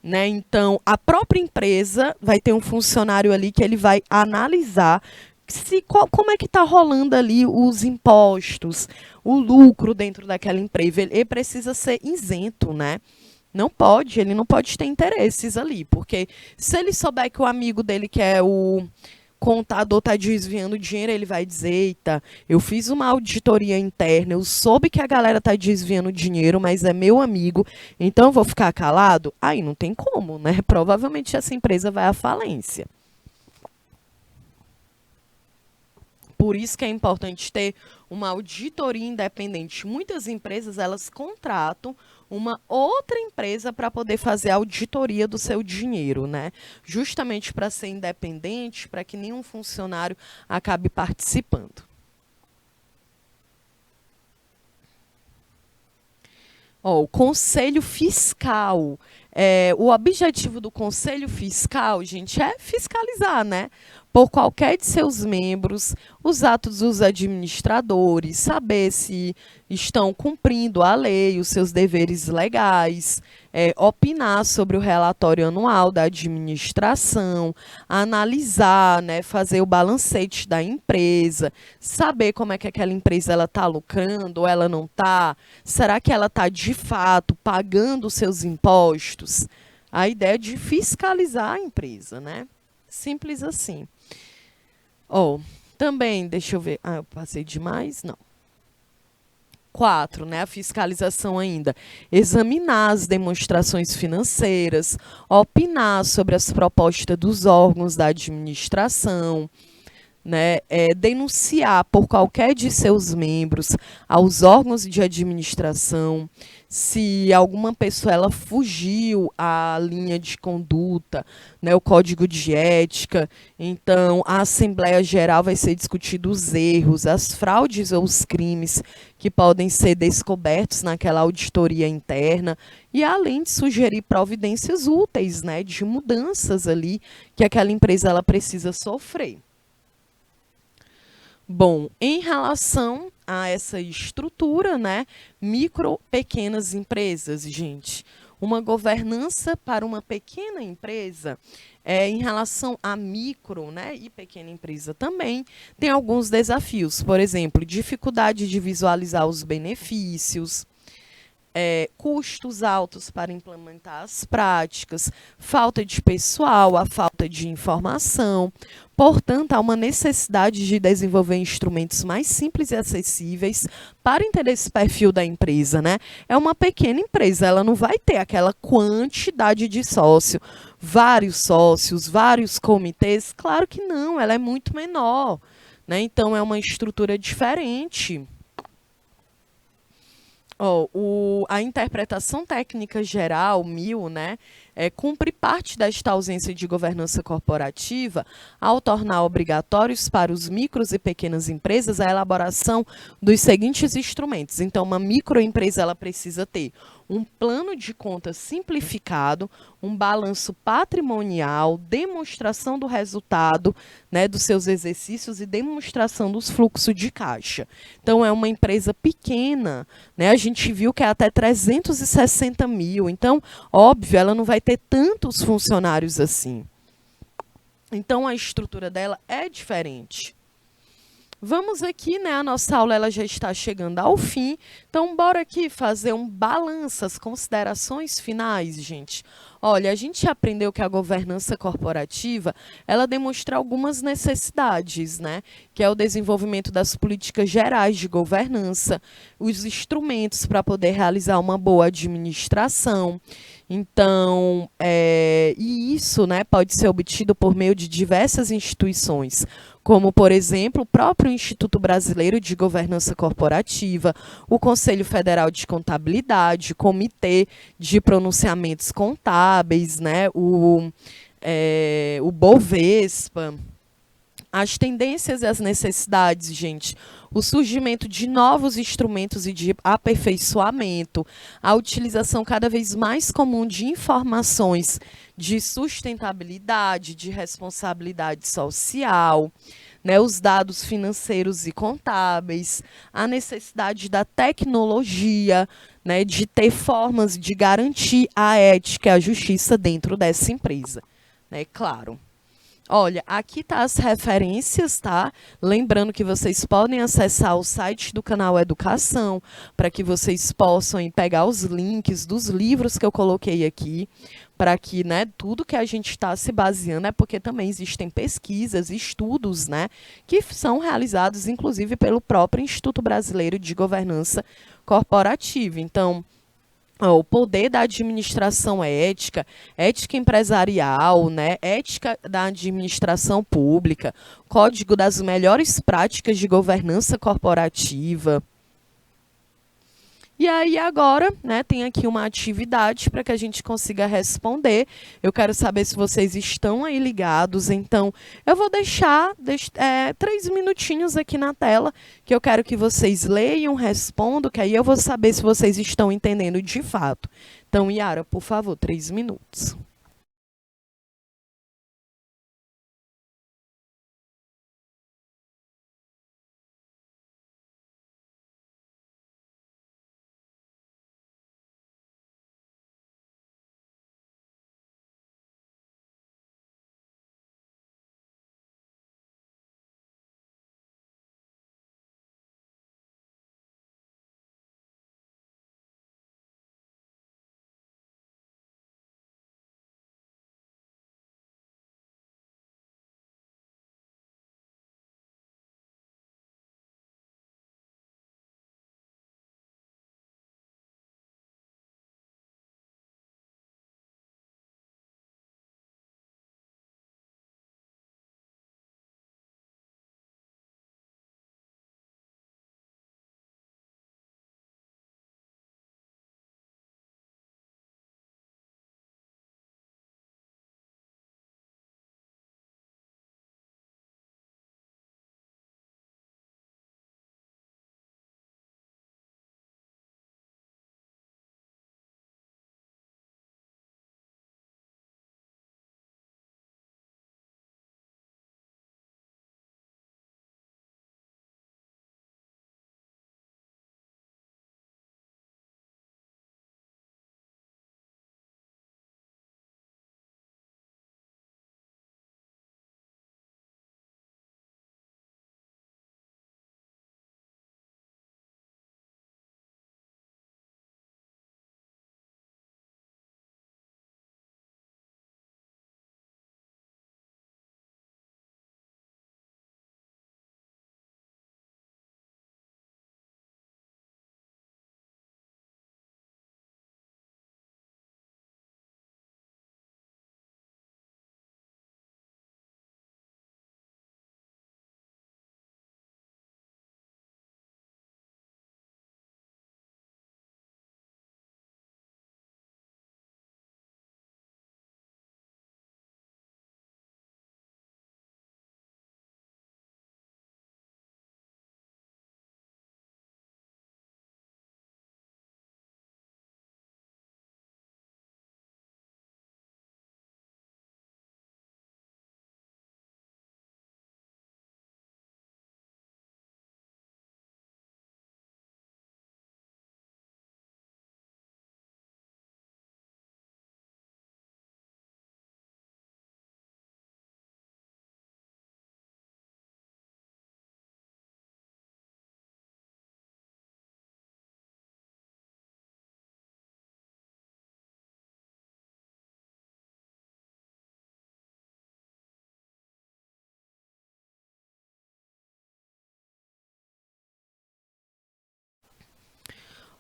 né? Então, a própria empresa vai ter um funcionário ali que ele vai analisar como é que está rolando ali os impostos, o lucro dentro daquela empresa. Ele precisa ser isento, né? Ele não pode ter interesses ali, porque se ele souber que o amigo dele, que é o contador, está desviando dinheiro, ele vai dizer, eita, eu fiz uma auditoria interna, eu soube que a galera está desviando dinheiro, mas é meu amigo, então eu vou ficar calado? Aí não tem como, né? Provavelmente essa empresa vai à falência. Por isso que é importante ter uma auditoria independente. Muitas empresas, elas contratam uma outra empresa para poder fazer a auditoria do seu dinheiro, né? Justamente para ser independente, para que nenhum funcionário acabe participando. O conselho fiscal O objetivo do Conselho Fiscal, gente, é fiscalizar, né? Por qualquer de seus membros, os atos dos administradores, saber se estão cumprindo a lei, os seus deveres legais, opinar sobre o relatório anual da administração, analisar, né, fazer o balancete da empresa, saber como é que aquela empresa ela está lucrando ou ela não está, será que ela está de fato pagando os seus impostos? A ideia é de fiscalizar a empresa, né? Simples assim. Também, deixa eu ver. Eu passei demais? Não. 4, né, a fiscalização ainda. Examinar as demonstrações financeiras, opinar sobre as propostas dos órgãos da administração, né, denunciar por qualquer de seus membros aos órgãos de administração se alguma pessoa ela fugiu à linha de conduta, né, o código de ética. Então, a Assembleia Geral vai ser discutido os erros, as fraudes ou os crimes que podem ser descobertos naquela auditoria interna e além de sugerir providências úteis, né, de mudanças ali que aquela empresa ela precisa sofrer. Bom, em relação a essa estrutura, né, micro, pequenas empresas, gente, uma governança para uma pequena empresa, em relação a micro, né, e pequena empresa também, tem alguns desafios. Por exemplo, dificuldade de visualizar os benefícios, custos altos para implementar as práticas, falta de pessoal, a falta de informação. Portanto, há uma necessidade de desenvolver instrumentos mais simples e acessíveis para entender esse perfil da empresa, né? É uma pequena empresa, ela não vai ter aquela quantidade de vários sócios, vários comitês. Claro que não, ela é muito menor, né? Então, é uma estrutura diferente. A interpretação técnica geral, MIL, né, cumpre parte desta ausência de governança corporativa ao tornar obrigatórios para os micros e pequenas empresas a elaboração dos seguintes instrumentos. Então, uma microempresa ela precisa ter um plano de contas simplificado, um balanço patrimonial, demonstração do resultado, né, dos seus exercícios e demonstração dos fluxos de caixa. Então, é uma empresa pequena, né, a gente viu que é até 360 mil. Então, óbvio, ela não vai ter tantos funcionários assim. Então, a estrutura dela é diferente. Vamos aqui, né? A nossa aula ela já está chegando ao fim. Então, bora aqui fazer um balanço, as considerações finais, gente. Olha, a gente aprendeu que a governança corporativa, ela demonstra algumas necessidades, né? Que é o desenvolvimento das políticas gerais de governança, os instrumentos para poder realizar uma boa administração. Então, e isso, né, pode ser obtido por meio de diversas instituições, como, por exemplo, o próprio Instituto Brasileiro de Governança Corporativa, o Conselho Federal de Contabilidade, o Comitê de Pronunciamentos Contábeis, né, o Bovespa. As tendências e as necessidades, gente, o surgimento de novos instrumentos e de aperfeiçoamento, a utilização cada vez mais comum de informações de sustentabilidade, de responsabilidade social, né, os dados financeiros e contábeis, a necessidade da tecnologia, né, de ter formas de garantir a ética e a justiça dentro dessa empresa, né, claro. Olha, aqui tá as referências, tá? Lembrando que vocês podem acessar o site do canal Educação, para que vocês possam pegar os links dos livros que eu coloquei aqui, para que, né, tudo que a gente está se baseando é porque também existem pesquisas, estudos, né, que são realizados, inclusive, pelo próprio Instituto Brasileiro de Governança Corporativa. Então, o poder da administração ética, ética empresarial, né, ética da administração pública, código das melhores práticas de governança corporativa. E aí agora, né, tem aqui uma atividade para que a gente consiga responder. Eu quero saber se vocês estão aí ligados. Então, eu vou deixar 3 minutinhos aqui na tela, que eu quero que vocês leiam, respondam, que aí eu vou saber se vocês estão entendendo de fato. Então, Yara, por favor, 3 minutos.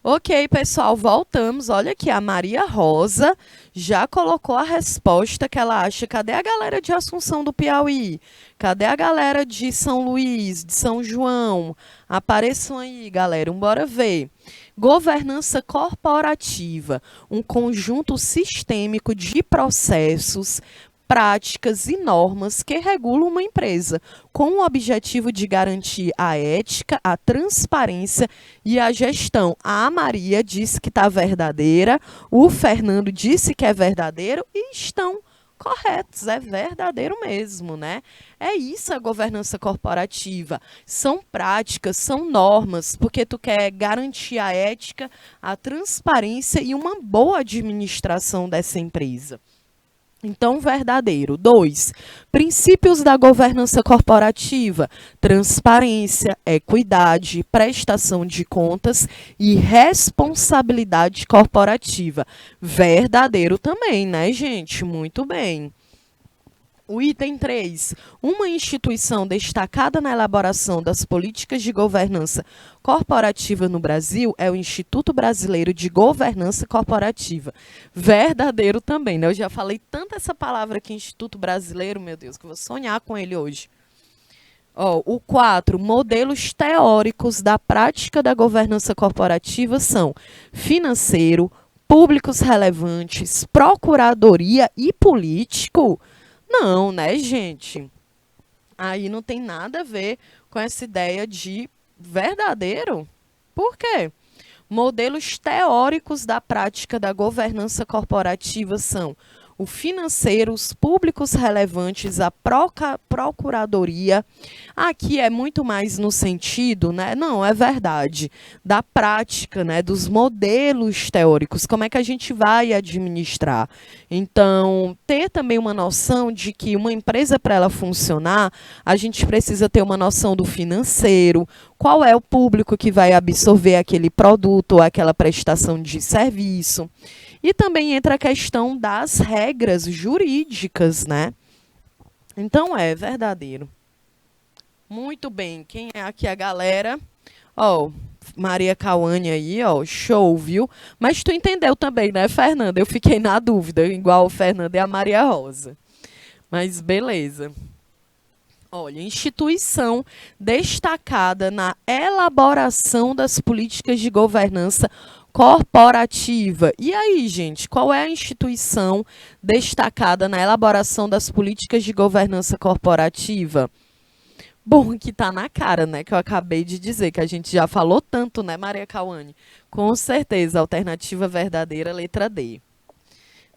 Ok, pessoal, voltamos. Olha aqui, a Maria Rosa já colocou a resposta que ela acha. Cadê a galera de Assunção do Piauí? Cadê a galera de São Luís, de São João? Apareçam aí, galera. Bora ver. Governança corporativa, um conjunto sistêmico de processos, práticas e normas que regulam uma empresa, com o objetivo de garantir a ética, a transparência e a gestão. A Maria disse que está verdadeira, o Fernando disse que é verdadeiro e estão corretos, é verdadeiro mesmo, né? É isso a governança corporativa. São práticas, são normas, porque tu quer garantir a ética, a transparência e uma boa administração dessa empresa. Então, verdadeiro. 2. Princípios da governança corporativa: transparência, equidade, prestação de contas e responsabilidade corporativa. Verdadeiro também, né, gente? Muito bem. O item 3. Uma instituição destacada na elaboração das políticas de governança corporativa no Brasil é o Instituto Brasileiro de Governança Corporativa. Verdadeiro também, né? Eu já falei tanto essa palavra aqui, Instituto Brasileiro, meu Deus, que eu vou sonhar com ele hoje. Ó, o 4, modelos teóricos da prática da governança corporativa são financeiro, públicos relevantes, procuradoria e político? Não, né, gente? Aí não tem nada a ver com essa ideia de verdadeiro. Por quê? Modelos teóricos da prática da governança corporativa são o financeiro, os públicos relevantes, a procuradoria. Aqui é muito mais no sentido, né? Não, é verdade, da prática, né? Dos modelos teóricos, como é que a gente vai administrar. Então, ter também uma noção de que uma empresa, para ela funcionar, a gente precisa ter uma noção do financeiro, qual é o público que vai absorver aquele produto ou aquela prestação de serviço. E também entra a questão das regras jurídicas, né? Então, é verdadeiro. Muito bem. Quem é aqui a galera? Ó, Maria Cauane aí, ó, show, viu? Mas tu entendeu também, né, Fernanda? Eu fiquei na dúvida, igual o Fernanda e a Maria Rosa. Mas beleza. Olha, instituição destacada na elaboração das políticas de governança corporativa. E aí, gente, qual é a instituição destacada na elaboração das políticas de governança corporativa? Bom, que tá na cara, né? Que eu acabei de dizer, que a gente já falou tanto, né, Maria Cauane? Com certeza, alternativa verdadeira, letra D.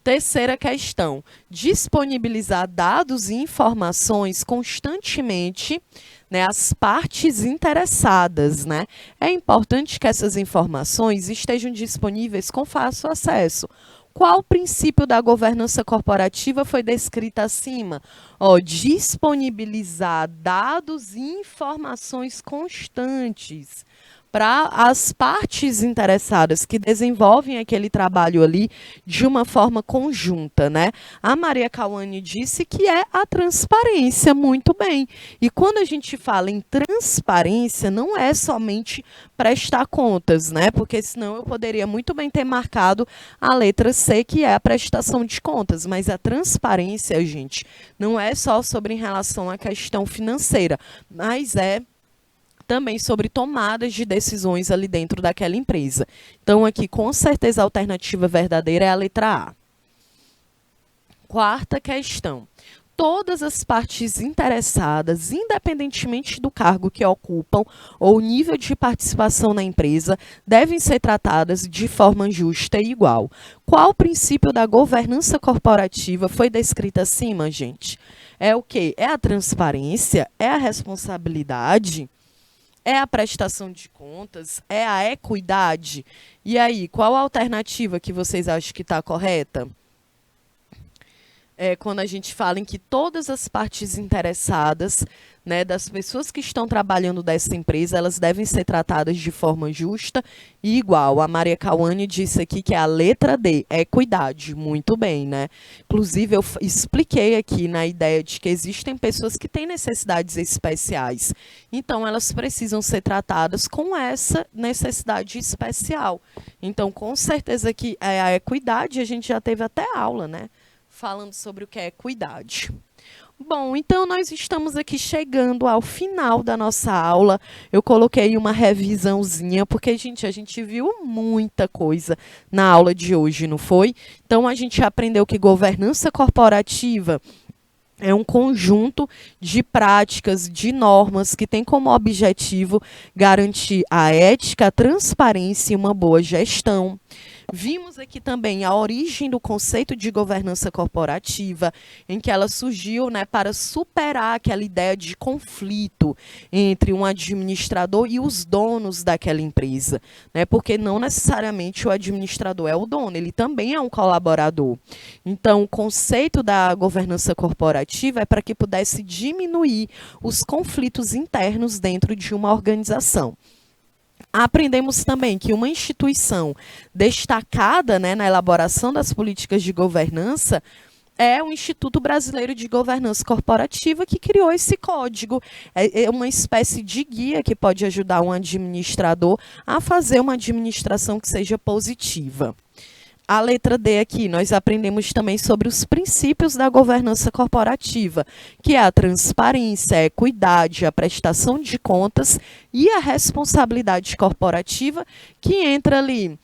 Terceira questão, disponibilizar dados e informações constantemente, né, às partes interessadas, né? É importante que essas informações estejam disponíveis com fácil acesso. Qual princípio da governança corporativa foi descrita acima? Ó, disponibilizar dados e informações constantes para as partes interessadas que desenvolvem aquele trabalho ali de uma forma conjunta, né? A Maria Cauane disse que é a transparência, muito bem. E quando a gente fala em transparência, não é somente prestar contas, né? Porque senão eu poderia muito bem ter marcado a letra C, que é a prestação de contas, mas a transparência, gente, não é só sobre em relação à questão financeira, mas é também sobre tomadas de decisões ali dentro daquela empresa. Então, aqui, com certeza, a alternativa verdadeira é a letra A. Quarta questão. Todas as partes interessadas, independentemente do cargo que ocupam ou nível de participação na empresa, devem ser tratadas de forma justa e igual. Qual o princípio da governança corporativa foi descrito acima, gente? É o quê? É a transparência? É a responsabilidade? É a prestação de contas? É a equidade? E aí, qual a alternativa que vocês acham que está correta? Quando a gente fala em que todas as partes interessadas, né, das pessoas que estão trabalhando dessa empresa, elas devem ser tratadas de forma justa e igual. A Maria Cauane disse aqui que é a letra D, equidade. Muito bem, né? Inclusive, eu expliquei aqui na ideia de que existem pessoas que têm necessidades especiais. Então, elas precisam ser tratadas com essa necessidade especial. Então, com certeza que é a equidade, a gente já teve até aula, né? Falando sobre o que é equidade. Bom, então nós estamos aqui chegando ao final da nossa aula. Eu coloquei uma revisãozinha, porque, gente, a gente viu muita coisa na aula de hoje, não foi? Então, a gente aprendeu que governança corporativa é um conjunto de práticas, de normas que tem como objetivo garantir a ética, a transparência e uma boa gestão. Vimos aqui também a origem do conceito de governança corporativa, em que ela surgiu, né, para superar aquela ideia de conflito entre um administrador e os donos daquela empresa, né, porque não necessariamente o administrador é o dono, ele também é um colaborador. Então, o conceito da governança corporativa é para que pudesse diminuir os conflitos internos dentro de uma organização. Aprendemos também que uma instituição destacada, né, na elaboração das políticas de governança é o Instituto Brasileiro de Governança Corporativa, que criou esse código. É uma espécie de guia que pode ajudar um administrador a fazer uma administração que seja positiva. a letra D aqui, nós aprendemos também sobre os princípios da governança corporativa, que é a transparência, a equidade, a prestação de contas e a responsabilidade corporativa, que entra ali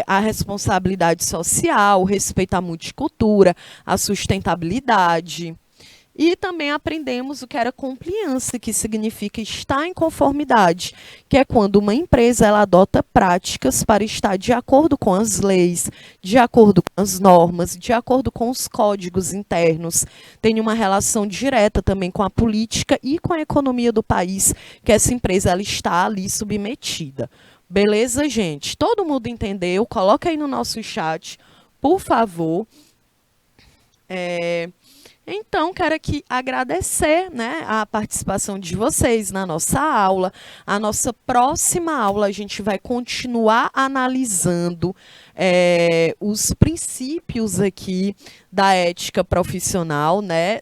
a responsabilidade social, o respeito à multicultura, a sustentabilidade. E também aprendemos o que era compliance, que significa estar em conformidade, que é quando uma empresa ela adota práticas para estar de acordo com as leis, de acordo com as normas, de acordo com os códigos internos. Tem uma relação direta também com a política e com a economia do país, que essa empresa ela está ali submetida. Beleza, gente? Todo mundo entendeu? Coloca aí no nosso chat, por favor. Então, quero aqui agradecer, né, a participação de vocês na nossa aula. A nossa próxima aula, a gente vai continuar analisando os princípios aqui da ética profissional, né,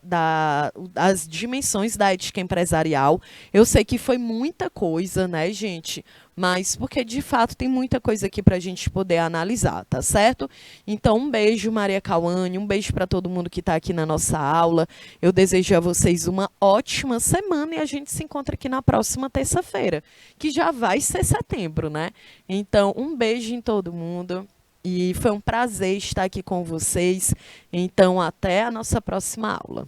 as dimensões da ética empresarial. Eu sei que foi muita coisa, né, gente? Mas porque, de fato, tem muita coisa aqui para a gente poder analisar, tá certo? Então, um beijo, Maria Cauane, um beijo para todo mundo que está aqui na nossa aula. Eu desejo a vocês uma ótima semana e a gente se encontra aqui na próxima terça-feira, que já vai ser setembro, né? Então, um beijo em todo mundo e foi um prazer estar aqui com vocês. Então, até a nossa próxima aula.